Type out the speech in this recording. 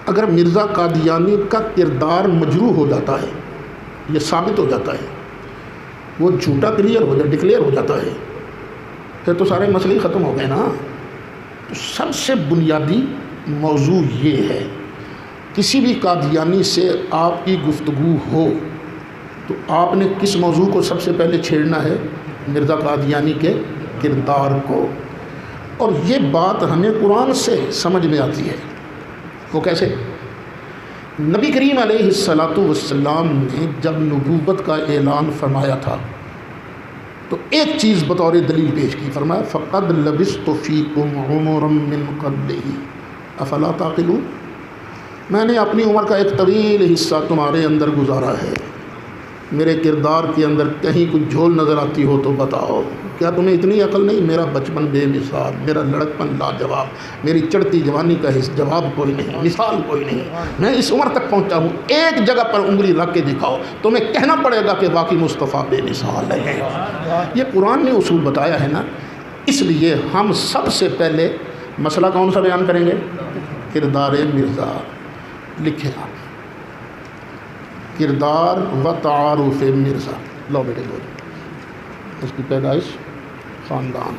اگر مرزا قادیانی کا کردار مجروح ہو جاتا ہے، یہ ثابت ہو جاتا ہے، وہ جھوٹا ڈکلیئر ہو جاتا ہے، پھر تو سارے مسئلے ہی ختم ہو گئے نا۔ تو سب سے بنیادی موضوع یہ ہے، کسی بھی قادیانی سے آپ کی گفتگو ہو تو آپ نے کس موضوع کو سب سے پہلے چھیڑنا ہے؟ مرزا قادیانی کے کردار کو۔ اور یہ بات ہمیں قرآن سے سمجھ میں آتی ہے۔ وہ کیسے؟ نبی کریم علیہ الصلاۃ والسلام نے جب نبوت کا اعلان فرمایا تھا تو ایک چیز بطور دلیل پیش کی، فرمایا فَقَدْ لَبِثْتُ فِيكُمْ عُمُرًا مِّن قَبْلِهِ أَفَلَا تَعْقِلُونَ، میں نے اپنی عمر کا ایک طویل حصہ تمہارے اندر گزارا ہے، میرے کردار کے اندر کہیں کچھ جھول نظر آتی ہو تو بتاؤ، کیا تمہیں اتنی عقل نہیں؟ میرا بچپن بے مثال، میرا لڑکپن لاجواب، میری چڑھتی جوانی کا جواب کوئی نہیں، مثال کوئی نہیں، میں اس عمر تک پہنچا ہوں، ایک جگہ پر انگلی رکھ کے دکھاؤ، تمہیں کہنا پڑے گا کہ باقی مصطفیٰ بے مثال ہے۔ یہ قرآن نے اصول بتایا ہے نا، اس لیے ہم سب سے پہلے مسئلہ کون سا بیان کریں گے؟ کردار مرزا۔ لکھیں آپ، کردار و تعارف مرزا۔ لو بیٹے لو، اس کی پیدائش، خاندان،